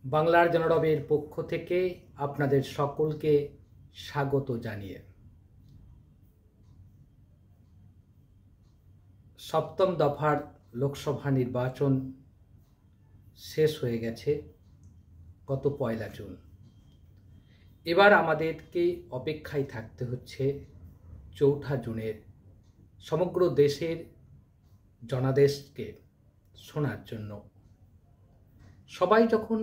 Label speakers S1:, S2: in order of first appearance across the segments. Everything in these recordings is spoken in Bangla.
S1: বাংলার জনরবের পক্ষ থেকে আপনাদের সকলকে স্বাগত জানিয়ে সপ্তম দফার লোকসভা নির্বাচন শেষ হয়ে গেছে গত 1 জুন। এবার আমাদেরকে অপেক্ষায় থাকতে হচ্ছে 4 জুনের সমগ্র দেশের জনাদেশকে শোনার জন্য। সবাই যখন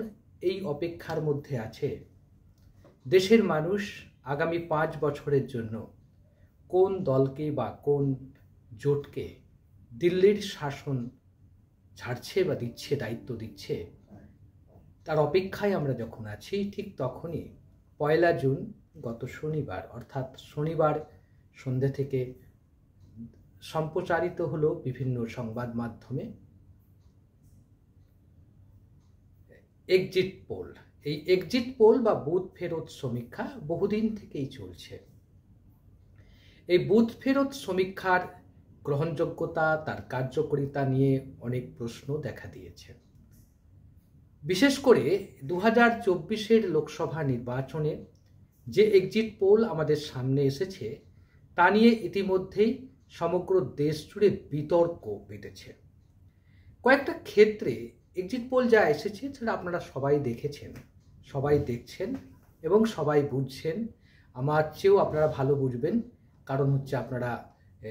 S1: এই অপেক্ষার মধ্যে আছে, দেশের মানুষ আগামী 5 বছরের জন্য কোন দলকে বা কোন জোটকে দিল্লির শাসন ছাড়ছে বা দিচ্ছে, দায়িত্ব দিচ্ছে, তার অপেক্ষায় আমরা যখন আছি, ঠিক তখনই 1 জুন গত শনিবার, অর্থাৎ শনিবার সন্ধ্যে থেকে সম্প্রচারিত হলো বিভিন্ন সংবাদ মাধ্যমে এক্সিট পোল। এই এক্সিট পোল বা বুথ ফেরত সমীক্ষা বহুদিন থেকেই চলছে। এই বুথ ফেরত সমীক্ষার গ্রহণযোগ্যতা, তার কার্যকারিতা নিয়ে অনেক প্রশ্ন দেখা দিয়েছে। বিশেষ করে 2024-এর লোকসভা নির্বাচনে যে এক্সিট পোল আমাদের সামনে এসেছে, তা নিয়ে ইতিমধ্যেই সমগ্র দেশ জুড়ে বিতর্ক বেঁধেছে। কয়েকটা ক্ষেত্রে এক্সিট পোল যা এসেছে সেটা আপনারা সবাই দেখেছেন, সবাই দেখছেন এবং সবাই বুঝছেন। আমার চেয়েও আপনারা ভালো বুঝবেন, কারণ হচ্ছে আপনারা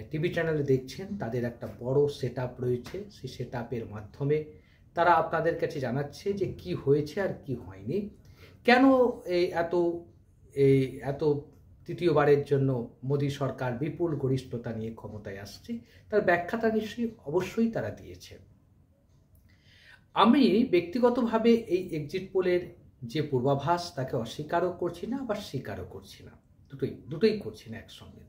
S1: টিভি চ্যানেলে দেখছেন, তাদের একটা বড় সেট আপ রয়েছে। সেই সেট আপের মাধ্যমে তারা আপনাদের কাছে জানাচ্ছে যে কি হয়েছে আর কি হয়নি, কেন এত তৃতীয়বারের জন্য মোদী সরকার বিপুল গরিষ্ঠতা নিয়ে ক্ষমতায় আসছে, তার ব্যাখ্যাটা অবশ্যই তারা দিয়েছে। আমি ব্যক্তিগতভাবে এই এক্সিট পোলের যে পূর্বাভাস, তাকে অস্বীকারও করছি না, আবার স্বীকারও করছি না, দুটোই করছি না একসঙ্গে।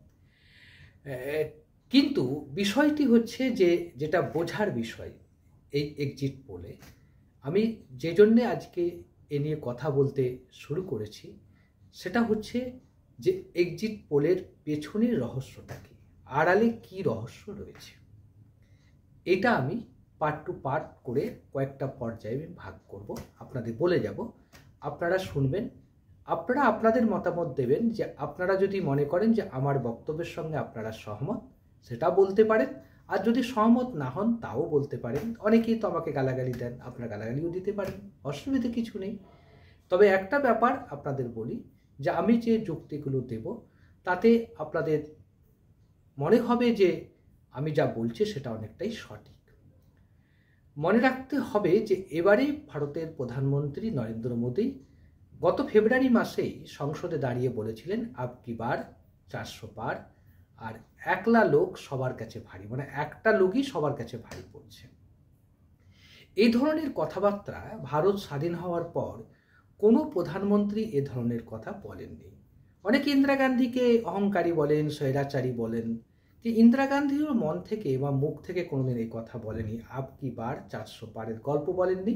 S1: কিন্তু বিষয়টি হচ্ছে যে যেটা বোঝার বিষয় এই এক্সিট পোলে, আমি যে জন্যে আজকে এ নিয়ে কথা বলতে শুরু করেছি, সেটা হচ্ছে যে এক্সিট পোলের পেছনের রহস্যটা কি, আড়ালে কি রহস্য রয়েছে। এটা আমি পার্ট টু পার্ট করে কয়েকটা পর্যায়ে ভাগ করব, আপনাদের বলে যাব, আপনারা শুনবেন, আপনারা আপনাদের মতামত দেবেন। যে আপনারা যদি মনে করেন যে আমার বক্তব্যের সঙ্গে আপনারা সহমত, সেটা বলতে পারেন, আর যদি সহমত না হন তাও বলতে পারেন। অনেকেই তো আমাকে গালাগালি দেন, আপনারা গালাগালিও দিতে পারেন, অসুবিধে কিছু নেই। তবে একটা ব্যাপার আপনাদের বলি, যে আমি যে যুক্তিগুলো দেব তাতে আপনাদের মনে হবে যে আমি যা বলছি সেটা অনেকটাই সঠিক। মনে রাখতে হবে যে এবারে ভারতের প্রধানমন্ত্রী নরেন্দ্র মোদী গত ফেব্রুয়ারি মাসেই সংসদে দাঁড়িয়ে বলেছিলেন আব কি বার 400 পার, আর 1লা লোক সবার কাছে ভারী, মানে একটা লোকই সবার কাছে ভারী পড়ছে। এই ধরনের কথাবার্তা ভারত স্বাধীন হওয়ার পর কোনো প্রধানমন্ত্রী এ ধরনের কথা বলেননি। অনেকে ইন্দিরা গান্ধীকে অহংকারী বলেন, স্বৈরাচারী বলেন, যে ইন্দিরা গান্ধীর মন থেকে বা মুখ থেকে কোনোদিন এই কথা বলেনি, আব কি বার 400 পারের গল্প বলেননি।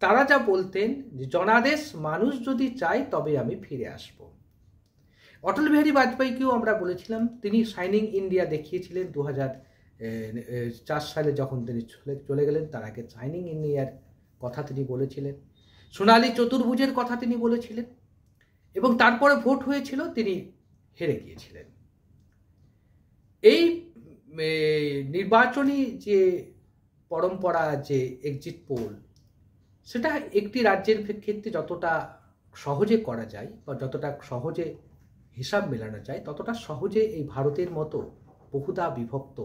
S1: তারা যা বলতেন যে জনাদেশ মানুষ যদি চায় তবে আমি ফিরে আসব। অটল বিহারী বাজপেয়ীকেও আমরা বলেছিলাম, তিনি শাইনিং ইন্ডিয়া দেখিয়েছিলেন 2004 সালে যখন তিনি চলে গেলেন, তার আগে শাইনিং ইন্ডিয়ার কথা তিনি বলেছিলেন, সোনালী চতুর্ভুজের কথা তিনি বলেছিলেন, এবং তারপরে ভোট হয়েছিল, তিনি হেরে গিয়েছিলেন। এই নির্বাচনী যে পরম্পরা, যে এক্সিট পোল, সেটা একটি রাজ্যের ক্ষেত্রে যতটা সহজে করা যায় বা যতটা সহজে হিসাব মেলানো যায়, ততটা সহজে এই ভারতের মতো বহুধা বিভক্ত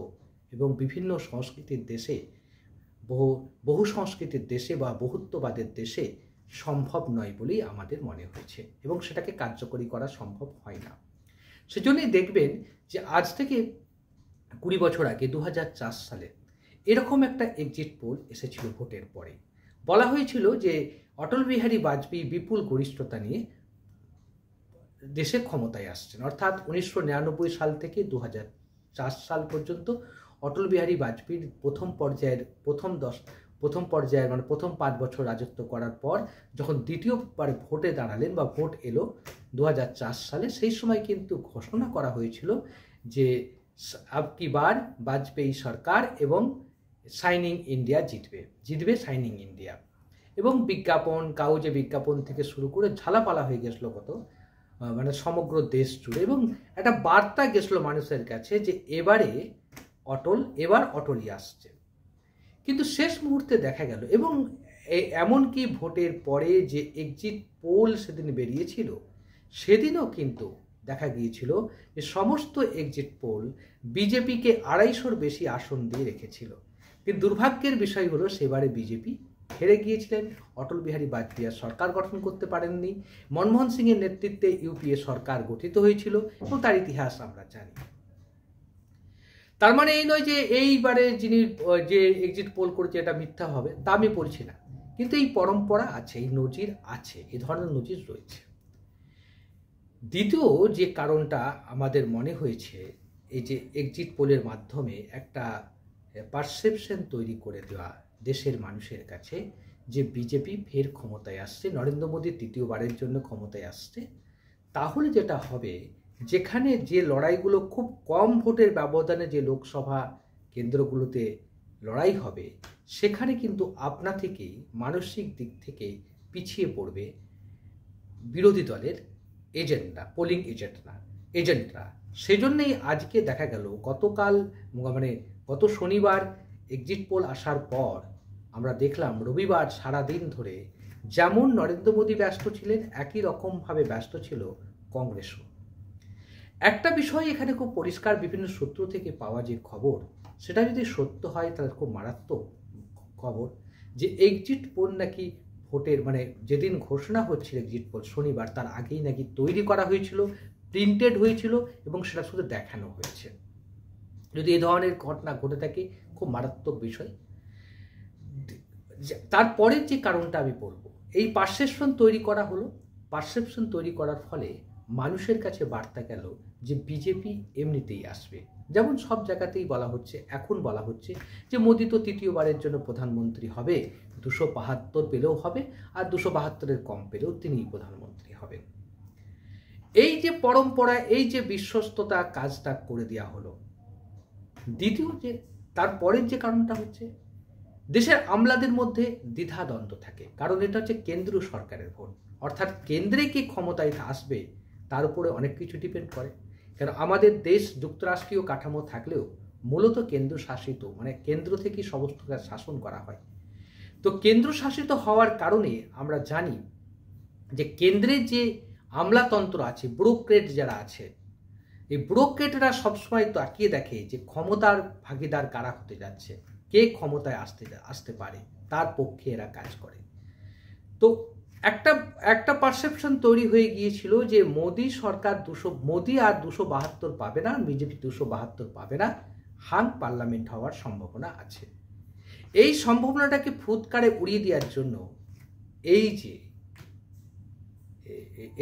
S1: এবং বিভিন্ন সংস্কৃতির দেশে, বহু সংস্কৃতির দেশে বা বহুত্ববাদের দেশে সম্ভব নয় বলেই আমাদের মনে হয়েছে, এবং সেটাকে কার্যকরী করা সম্ভব হয় না। সেজন্যই দেখবেন যে আজ থেকে 20 বছর আগে 2004 সালে এরকম একটা এক্সিট পোল এসেছিল। ভোটের পরে বলা হয়েছিল যে অটল বিহারী বাজপেয়ী বিপুল গরিষ্ঠতা নিয়ে দেশে ক্ষমতায় আসছেন, অর্থাৎ 1999 সাল থেকে 2004 সাল পর্যন্ত অটল বিহারী বাজপেয়ীর প্রথম পর্যায়ের মানে প্রথম 5 বছর রাজত্ব করার পর যখন দ্বিতীয়বার ভোটে দাঁড়ালেন বা ভোট এলো 2004 সালে, সেই সময় কিন্তু ঘোষণা করা হয়েছিল যে আব কি বার বাজপেয়ী সরকার এবং শাইনিং ইন্ডিয়া জিতবে শাইনিং ইন্ডিয়া। এবং বিজ্ঞাপন, কাগজে বিজ্ঞাপন থেকে শুরু করে ঝালাপালা হয়ে গেছিল কত, মানে সমগ্র দেশ জুড়ে, এবং একটা বার্তা গেছিল মানুষের কাছে যে এবার অটলই আসছে। কিন্তু শেষ মুহূর্তে দেখা গেল, এবং এমনকি ভোটের পরে যে এক্সিট পোল সেদিন বেরিয়েছিল, সেদিনও কিন্তু দেখা গিয়েছিল যে সমস্ত এক্সিট পোল বিজেপিকে 250-র বেশি আসন দিয়ে রেখেছিল। কিন্তু দুর্ভাগ্যের বিষয় হলো সেবারে বিজেপি হেরে গিয়েছিলেন, অটল বিহারী বাজপেয়ী সরকার গঠন করতে পারেননি, মনমোহন সিংয়ের নেতৃত্বে ইউপিএ সরকার গঠিত হয়েছিল, এবং তার ইতিহাস আমরা জানি। তার মানে এই নয় যে এইবারে যিনি যে এক্সিট পোল করেছে এটা মিথ্যা হবে, তা আমি বলছি না, কিন্তু এই পরম্পরা আছে, এই নজির আছে, এই ধরনের নজির রয়েছে। দ্বিতীয় যে কারণটা আমাদের মনে হয়েছে, এই যে এক্সিট পোলের মাধ্যমে একটা পারসেপশন তৈরি করে দেওয়া দেশের মানুষের কাছে যে বিজেপি ফের ক্ষমতায় আসছে, নরেন্দ্র মোদী তৃতীয়বারের জন্য ক্ষমতায় আসছে, তাহলে যেটা হবে, যেখানে যে লড়াইগুলো খুব কম ভোটের ব্যবধানে যে লোকসভা কেন্দ্রগুলোতে লড়াই হবে, সেখানে কিন্তু আপনা থেকেই মানসিক দিক থেকে পিছিয়ে পড়বে বিরোধী দলের এজেন্টরা, পোলিং এজেন্টরা। সেজন্যই আজকে দেখা গেল গত শনিবার এক্সিট পোল আসার পর আমরা দেখলাম রবিবার সারাদিন ধরে যেমন নরেন্দ্র মোদী ব্যস্ত ছিলেন, একই রকমভাবে ব্যস্ত ছিল কংগ্রেসও। একটা বিষয় এখানে খুব পরিষ্কার, বিভিন্ন সূত্র থেকে পাওয়া যে খবর, সেটা যদি সত্য হয় তাহলে খুব মারাত্মক খবর, যে এক্সিট পোল নাকি ভোটের যেদিন ঘোষণা হচ্ছিল এক্সিট পোল শনিবার, তার আগেই নাকি তৈরি করা হয়েছিল, প্রিন্টেড হয়েছিল, এবং সেটা শুধু দেখানো হয়েছে। যদি এই ধরনের ঘটনা ঘটে থাকে, খুব মারাত্মক বিষয়। তারপরের যে কারণটা আমি বলবো, এই পারসেপশন তৈরি করা হলো, পারসেপশন তৈরি করার ফলে মানুষের কাছে বার্তা গেল যে বিজেপি এমনিতেই আসবে। যেমন সব জায়গাতেই বলা হচ্ছে, এখন বলা হচ্ছে যে মোদি তো তৃতীয়বারের জন্য প্রধানমন্ত্রী হবে, 272 পেলেও হবে, আর 272-এর কম পেলেও তিনিই প্রধানমন্ত্রী হবেন। এই যে পরম্পরা, এই যে বিশ্বস্ততা কাজটা করে দেওয়া হলো। দ্বিতীয় যে তারপরের যে কারণটা হচ্ছে, দেশের আমলাদের মধ্যে দ্বিধাদ্বন্দ্ব থাকে, কারণ এটা হচ্ছে কেন্দ্রীয় সরকারের ভোট, অর্থাৎ কেন্দ্রে কি ক্ষমতায় আসবে তার উপরে অনেক কিছু ডিপেন্ড করে। কারণ আমাদের দেশ যুক্তরাষ্ট্রীয় কাঠামো থাকলেও মূলত কেন্দ্র শাসিত, কেন্দ্র থেকেই সমস্ত কাজ শাসন করা হয়। তো কেন্দ্র শাসিত হওয়ার কারণে আমরা জানি যে কেন্দ্রের যে আমলাতন্ত্র আছে, ব্যুরোক্রেট যারা আছে, এই ব্যুরোক্রেটরা সবসময় তাকিয়ে দেখে যে ক্ষমতার ভাগিদার কারা হতে যাচ্ছে, কে ক্ষমতায় আসতে পারে, তার পক্ষে এরা কাজ করে। তো একটা পারসেপশন তৈরি হয়ে গিয়েছিল যে মোদি সরকার মোদি আর 272 পাবে না, বিজেপি 272 পাবে না, হাং পার্লামেন্ট হওয়ার সম্ভাবনা আছে। এই সম্ভাবনাটাকে ফুৎকারে উড়িয়ে দেওয়ার জন্য এই যে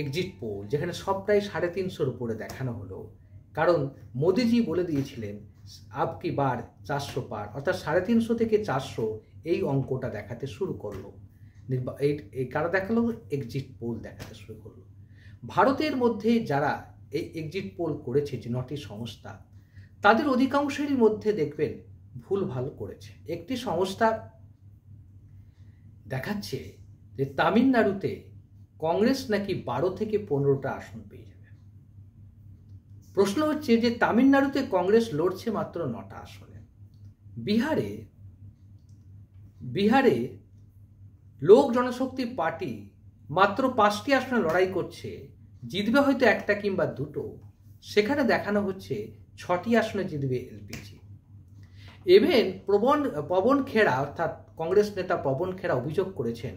S1: এক্সিট পোল, যেখানে সবটাই 350-র উপরে দেখানো হলো, কারণ মোদিজি বলে দিয়েছিলেন আপকি বার 400 পার, অর্থাৎ 350 থেকে 400 এই অঙ্কটা দেখাতে শুরু করলো। এই কারা দেখালো? এক্সিট পোল দেখাতে শুরু করলো। ভারতের মধ্যে যারা এই এক্সিট পোল করেছে, যে 9টি সংস্থা, তাদের অধিকাংশেরই মধ্যে দেখবেন ভুল ভালো করেছে। একটি সংস্থা দেখাচ্ছে যে তামিলনাড়ুতে কংগ্রেস নাকি 12 থেকে 15টা আসন পেয়ে যাবে। প্রশ্ন হচ্ছে যে তামিলনাড়ুতে কংগ্রেস লড়ছে মাত্র 9টা আসনে, বিহারে লোক জনশক্তি পার্টি মাত্র 5টি আসনে লড়াই করছে, জিতবে হয়তো 1টা কিংবা 2টো, সেখানে দেখানো হচ্ছে 6টি আসনে জিতবে এলপিজি। ইভেন পবন খেরা, অর্থাৎ কংগ্রেস নেতা পবন খেরা অভিযোগ করেছেন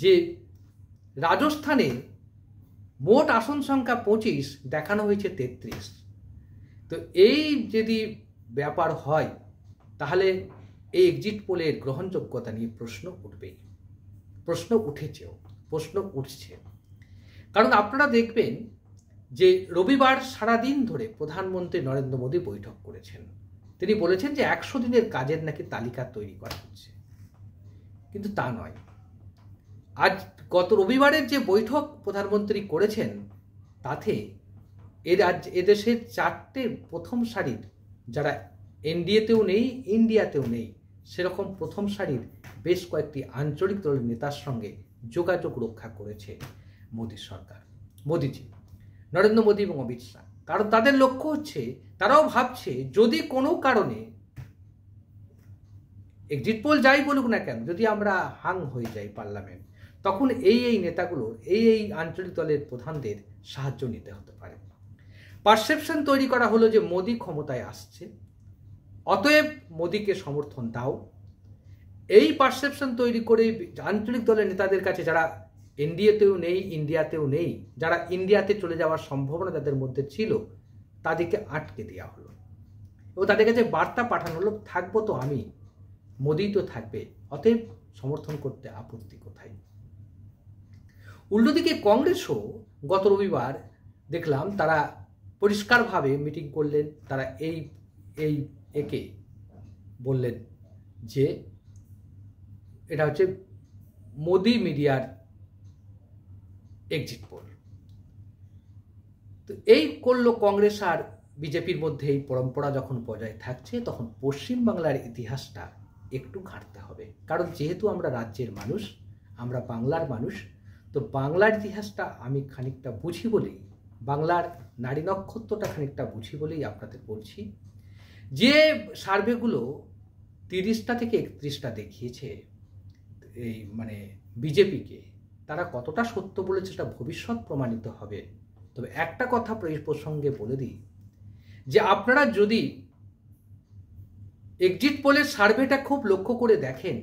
S1: যে রাজস্থানে মোট আসন সংখ্যা 25, দেখানো হয়েছে 33। তো এই যদি ব্যাপার হয়, তাহলে এই এক্সিট পোলের গ্রহণযোগ্যতা নিয়ে প্রশ্ন উঠবেই, প্রশ্ন উঠছে। কারণ আপনারা দেখবেন যে রবিবার সারাদিন ধরে প্রধানমন্ত্রী নরেন্দ্র মোদী বৈঠক করেছেন। তিনি বলেছেন যে 100 দিনের কাজের নাকি তালিকা তৈরি করা হচ্ছে, কিন্তু তা নয়। আজ গত রবিবারের যে বৈঠক প্রধানমন্ত্রী করেছেন, তাতে এদেশের 4টে প্রথম সারির যারা এনডিএতেও নেই, ইন্ডিয়াতেও নেই, সেরকম প্রথম সারির বেশ কয়েকটি আঞ্চলিক দলের নেতার সঙ্গে যোগাযোগ রক্ষা করেছে মোদী সরকার, মোদীজি, নরেন্দ্র মোদী এবং অমিত শাহ। কারণ তাদের লক্ষ্য হচ্ছে, তারাও ভাবছে যদি কোনো কারণে এক্সিট পোল যাই বলুক না কেন, যদি আমরা হাং হয়ে যাই পার্লামেন্ট, তখন এই নেতাগুলোর এই আঞ্চলিক দলের প্রধানদের সাহায্য নিতে হতে পারে। পারসেপশন তৈরি করা হলো যে মোদী ক্ষমতায় আসছে, অতএব মোদীকে সমর্থন দাও। এই পারসেপশন তৈরি করে আঞ্চলিক দলের নেতাদের কাছে, যারা এনডিএতেও নেই, ইন্ডিয়াতেও নেই, যারা ইন্ডিয়াতে চলে যাওয়ার সম্ভাবনা তাদের মধ্যে ছিল, তাদেরকে আটকে দেওয়া হলো এবং তাদের কাছে বার্তা পাঠানো হলো, থাকবো তো আমি, মোদী তো থাকবে, অতএব সমর্থন করতে আপত্তি কোথায়। উল্টোদিকে কংগ্রেসও গত রবিবার দেখলাম তারা পরিষ্কারভাবে মিটিং করলেন। তারা একে বললেন যে এটা হচ্ছে মোদি মিডিয়ার এক্সিট পোল। তো এই করলো কংগ্রেস আর বিজেপির মধ্যে। এই পরম্পরা যখন বজায় থাকছে, তখন পশ্চিমবাংলার ইতিহাসটা একটু ঘাঁটতে হবে। কারণ যেহেতু আমরা রাজ্যের মানুষ, আমরা বাংলার মানুষ, তো বাংলার ইতিহাসটা আমি খানিকটা বুঝি বলেই, বাংলার নারী নক্ষত্রটা খানিকটা বুঝি বলেই আপনাদের বলছি। যে সার্ভেগুলো 30টা থেকে 31টা দেখিয়েছে এই বিজেপিকে, তারা কতটা সত্য বলেছে সেটা ভবিষ্যৎ প্রমাণিত হবে। তবে একটা কথা এই প্রসঙ্গে বলে দিই, যে আপনারা যদি এক্সিট পোলের সার্ভেটা খুব লক্ষ্য করে দেখেন,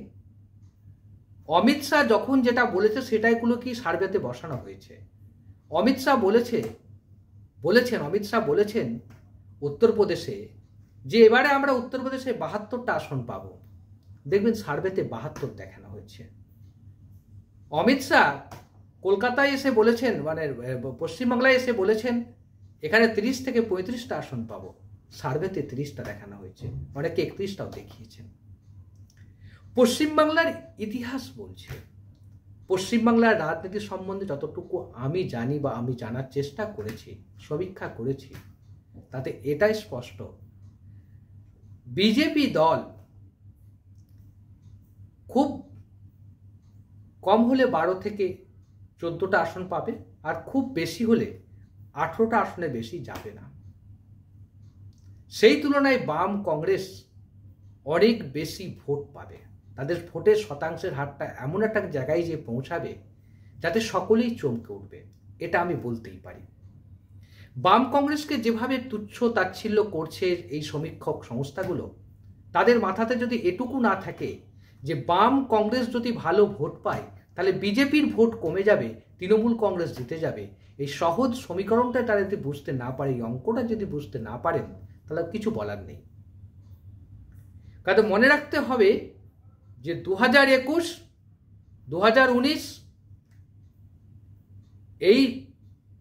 S1: অমিত শাহ যখন যেটা বলেছে সেটাইগুলো কি সার্ভেতে বসানো হয়েছে। অমিত শাহ বলেছেন উত্তরপ্রদেশে যে এবারে আমরা উত্তরপ্রদেশে 72টা আসন পাবো। দেখবেন সার্ভেতে 72 দেখানো হয়েছে। অমিত শাহ কলকাতায় এসে বলেছেন, পশ্চিমবাংলায় এসে বলেছেন এখানে 30 থেকে 35টা আসন পাবো, সার্ভেতে 30টা দেখানো হয়েছে, অনেকে 31টাও দেখিয়েছেন। পশ্চিমবাংলার ইতিহাস বলছে, পশ্চিমবাংলার রাজনীতি সম্বন্ধে যতটুকু আমি জানি বা আমি জানার চেষ্টা করেছি, সমীক্ষা করেছি, তাতে এটাই স্পষ্ট, বিজেপি দল খুব কম হলে 12 থেকে 14টা আসন পাবে, আর খুব বেশি হলে 18টা আসনে বেশি যাবে না। সেই তুলনায় বাম কংগ্রেস অনেক বেশি ভোট পাবে। তাদের ভোটের শতাংশের হারটা এমন একটা জায়গায় যে পৌঁছাবে যাতে সকলেই চমকে উঠবে, এটা আমি বলতেই পারি। বাম কংগ্রেসকে যেভাবে তুচ্ছ তাচ্ছিল্য করছে এই সমীক্ষক সংস্থাগুলো, তাদের মাথাতে যদি এটুকু না থাকে যে বাম কংগ্রেস যদি ভালো ভোট পায় তাহলে বিজেপির ভোট কমে যাবে, তৃণমূল কংগ্রেস জিতে যাবে, এই সহজ সমীকরণটা তারা যদি বুঝতে না পারে, এই অঙ্কটা যদি বুঝতে না পারেন, তাহলে কিছু বলার নেই। কারণ মনে রাখতে হবে যে 2021, 2019 এই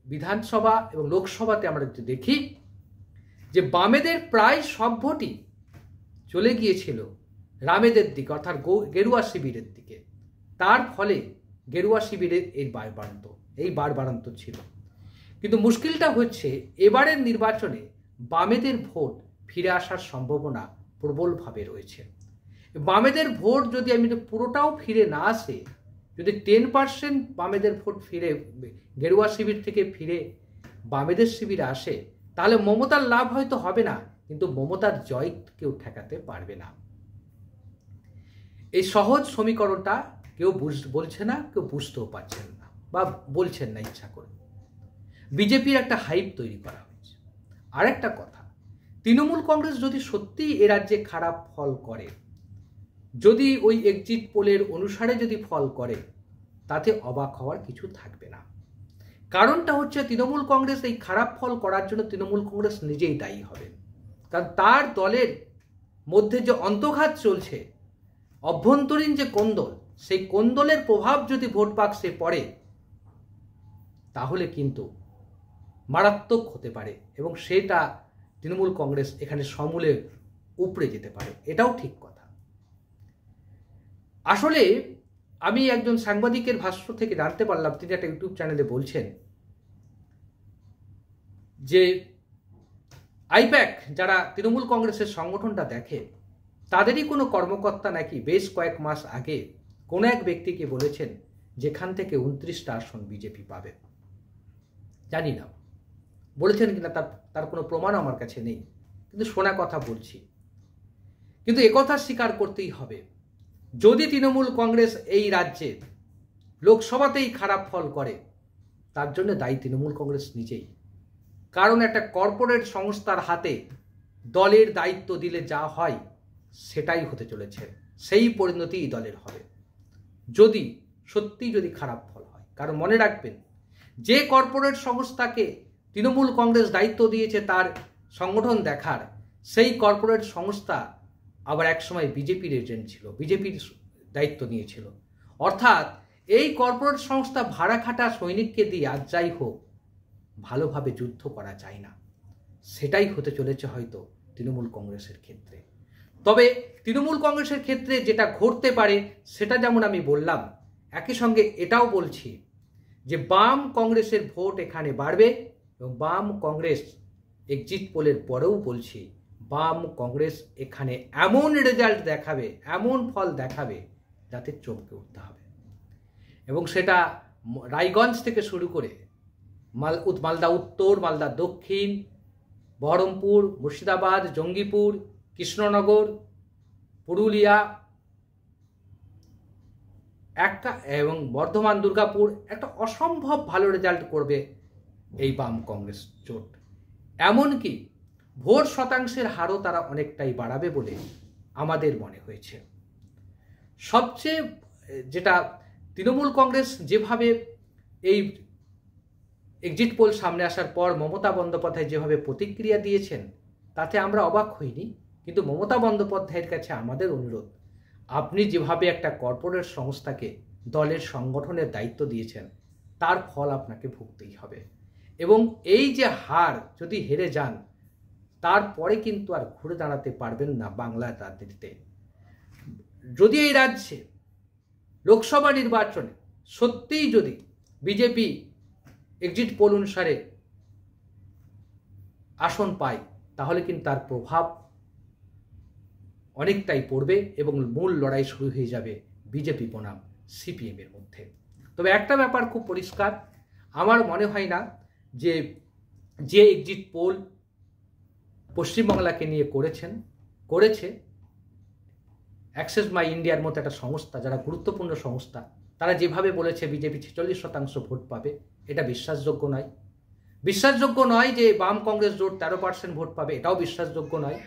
S1: বিধানসভা এবং লোকসভাতে আমরা যদি দেখি যে বামেদের প্রায় সব ভোটই চলে গিয়েছিল রামেদের দিকে, অর্থাৎ গেরুয়া শিবিরের দিকে। তার ফলে গেরুয়া শিবিরের এই বাড়বাড়ন্ত ছিল। কিন্তু মুশকিলটা হচ্ছে এবারের নির্বাচনে বামেদের ভোট ফিরে আসার সম্ভাবনা প্রবলভাবে রয়েছে। বামেদের ভোট যদি পুরোটাও ফিরে না আসে, যদি 10% বামেদের ভোট ফিরে গেরুয়া শিবির থেকে ফিরে বামেদের শিবিরে আসে, তাহলে মমতার লাভ হয়তো হবে না, কিন্তু মমতার জয় কেউ ঠেকাতে পারবে না। এই সহজ সমীকরণটা কেউ বলছে না, কেউ বুঝতেও পারছেন না বা বলছেন না ইচ্ছা করে। বিজেপির একটা হাইপ তৈরি করা হয়েছে। আর একটা কথা, তৃণমূল কংগ্রেস যদি সত্যিই এ রাজ্যে খারাপ ফল করে, যদি ওই এক্সিট পোলের অনুসারে যদি ফল করে, তাতে অবাক হওয়ার কিছু থাকবে না। কারণটা হচ্ছে তৃণমূল কংগ্রেস এই খারাপ ফল করার জন্য তৃণমূল কংগ্রেস নিজেই দায়ী হবে। কারণ তার দলের মধ্যে যে অন্তর্ঘাত চলছে, অভ্যন্তরীণ যে কোন্দল, সেই কোন্দলের প্রভাব যদি ভোট বাক্সে পড়ে, তাহলে কিন্তু মারাত্মক হতে পারে এবং সেটা তৃণমূল কংগ্রেস এখানে সমূলে উপড়ে যেতে পারে, এটাও ঠিক কথা। আসলে আমি একজন সাংবাদিকের ভাষ্য থেকে জানতে পারলাম, তিনি একটা ইউটিউব চ্যানেলে বলছেন যে আইপ্যাক যারা তৃণমূল কংগ্রেসের সংগঠনটা দেখে, তাদেরই কোনো কর্মকর্তা নাকি বেশ কয়েক মাস আগে কোনো এক ব্যক্তিকে বলেছেন যেখান থেকে 29টা আসন বিজেপি পাবে। জানি না বলেছেন কিনা, তার কোনো প্রমাণ আমার কাছে নেই, কিন্তু শোনা কথা বলছি। কিন্তু একথা স্বীকার করতেই হবে, যদি তৃণমূল কংগ্রেস এই রাজ্যে লোকসভাতেই খারাপ ফল করে তার জন্য দায়ী তৃণমূল কংগ্রেস নিজেই। কারণ একটা কর্পোরেট সংস্থার হাতে দলের দায়িত্ব দিলে যা হয় সেটাই হতে চলেছে, সেই পরিণতিই দলের হবে যদি সত্যিই খারাপ ফল হয়। কারণ মনে রাখবেন, যে কর্পোরেট সংস্থাকে তৃণমূল কংগ্রেস দায়িত্ব দিয়েছে তার সংগঠন দেখার, সেই কর্পোরেট সংস্থা আবার একসময় বিজেপির এজেন্ট ছিল, বিজেপির দায়িত্ব নিয়েছিল। অর্থাৎ এই কর্পোরেট সংস্থা ভাড়া খাটা সৈনিককে দিয়ে আজ যাই হোক ভালোভাবে যুদ্ধ করা যায় না। সেটাই হতে চলেছে হয়তো তৃণমূল কংগ্রেসের ক্ষেত্রে। তবে তৃণমূল কংগ্রেসের ক্ষেত্রে যেটা ঘটতে পারে সেটা যেমন আমি বললাম, একই সঙ্গে এটাও বলছি যে বাম কংগ্রেসের ভোট এখানে বাড়বে এবং বাম কংগ্রেস এক্সিট পোলের পরেও বলছি বাম কংগ্রেস এখানে এমন রেজাল্ট দেখাবে, এমন ফল দেখাবে যাতে চমকে উঠতে হবে। এবং সেটা রায়গঞ্জ থেকে শুরু করে মালদা উত্তর, মালদা দক্ষিণ, বহরমপুর, মুর্শিদাবাদ, জঙ্গিপুর, কৃষ্ণনগর, পুরুলিয়া এবং বর্ধমান, দুর্গাপুর একটা অসম্ভব ভালো রেজাল্ট করবে এই বাম কংগ্রেস জোট। এমনকি ভোট শতাংশের হারও তারা অনেকটাই বাড়াবে বলে আমাদের মনে হয়েছে। সবচেয়ে যেটা তৃণমূল কংগ্রেস যেভাবে এই এক্সিট পোল সামনে আসার পর মমতা বন্দ্যোপাধ্যায় যেভাবে প্রতিক্রিয়া দিয়েছেন তাতে আমরা অবাক হইনি। কিন্তু মমতা বন্দ্যোপাধ্যায়ের কাছে আমাদের অনুরোধ, আপনি যেভাবে একটা কর্পোরেট সংস্থাকে দলের সংগঠনের দায়িত্ব দিয়েছেন তার ফল আপনাকে ভুগতেই হবে। এবং এই যে হার, যদি হেরে যান তারপরে কিন্তু আর ঘুরে দাঁড়াতে পারবেন না বাংলার রাজনীতিতে। যদি এই রাজ্যে লোকসভা নির্বাচনে সত্যিই যদি বিজেপি এক্সিট পোল অনুসারে আসন পায় তাহলে কিন্তু তার প্রভাব অনেকটাই পড়বে এবং মূল লড়াই শুরু হয়ে যাবে বিজেপি বনাম সিপিএম এর মধ্যে। তবে একটা ব্যাপার খুব পরিষ্কার, আমার মনে হয় না যে এক্সিট পোল পশ্চিমবাংলাকে নিয়ে করেছে অ্যাক্সেস মাই ইন্ডিয়ার মতো একটা সংস্থা, যারা গুরুত্বপূর্ণ সংস্থা, তারা যেভাবে বলেছে বিজেপি 46% ভোট পাবে, এটা বিশ্বাসযোগ্য নয়। বিশ্বাসযোগ্য নয় যে বাম কংগ্রেস জোট 13% ভোট পাবে, এটাও বিশ্বাসযোগ্য নয়।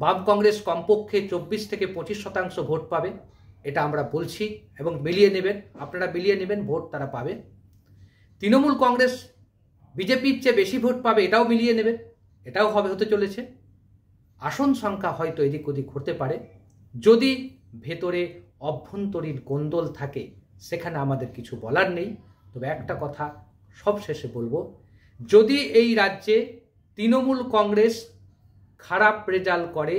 S1: বাম কংগ্রেস কমপক্ষে 24 থেকে 25% ভোট পাবে, এটা আমরা বলছি এবং মিলিয়ে নেবেন, আপনারা মিলিয়ে নেবেন ভোট তারা পাবে। তৃণমূল কংগ্রেস বিজেপির চেয়ে বেশি ভোট পাবে, এটাও মিলিয়ে নেবেন, এটাও হতে চলেছে। আসন সংখ্যা হয়তো এদিক ওদিক হতে পারে, যদি ভেতরে অভ্যন্তরীণ কোন্দল থাকে সেখানে আমাদের কিছু বলার নেই। তবে একটা কথা সব শেষে বলবো, যদি এই রাজ্যে তৃণমূল কংগ্রেস খারাপ রেজাল্ট করে,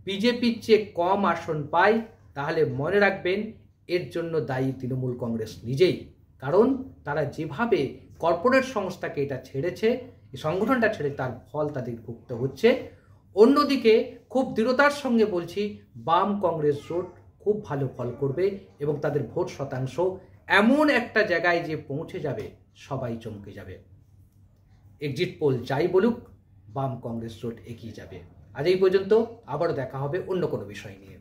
S1: বিজেপির চেয়ে কম আসন পায়, তাহলে মনে রাখবেন এর জন্য দায়ী তৃণমূল কংগ্রেস নিজেই। কারণ তারা যেভাবে কর্পোরেট সংস্থাকে এটা ছেড়েছে, এই সংগঠনটা ছেড়ে, তার ফল তাদের ভুগতে হচ্ছে। অন্যদিকে খুব দৃঢ়তার সঙ্গে বলছি, বাম কংগ্রেস জোট খুব ভালো ফল করবে এবং তাদের ভোট শতাংশ এমন একটা জায়গায় যে পৌঁছে যাবে সবাই চমকে যাবে। এক্সিট পোল যাই বলুক, বাম কংগ্রেস জোট এগিয়ে যাবে। আজ এই পর্যন্ত, আবারও দেখা হবে অন্য কোনো বিষয় নিয়ে।